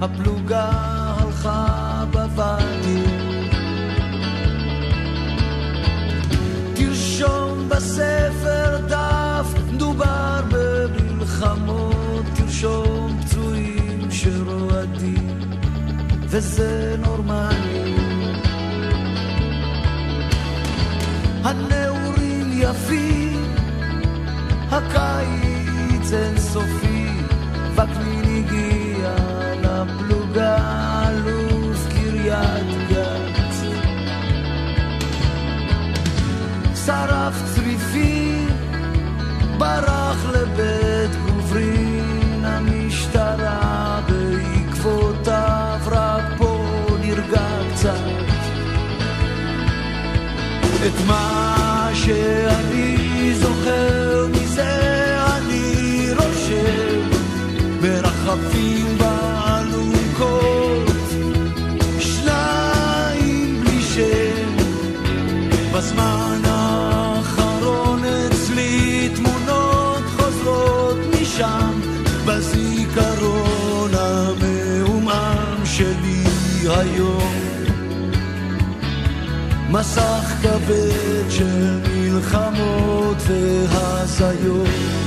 הפלוגה הלכה בוואדי. תרשום בספר דף, דובר במלחמות, תרשום פצועים שרועדים, וזה נורמלי. הנעורים יפים, הקיץ אינסופי, וקנין הגיע לפלוגה, אלוף קריית גת. שרף צריפים, ברח לבית גוברין, המשטרה בעקבותיו, רק פה נרגע קצת. את מה שאני זוכר מזה אני רושם ברחפים באלונקות, שניים בלי שם. בזמן האחרון אצלי תמונות חוזרות משם, בזיכרון המעומעם שלי היום מסך כבד של מלחמות והזיות.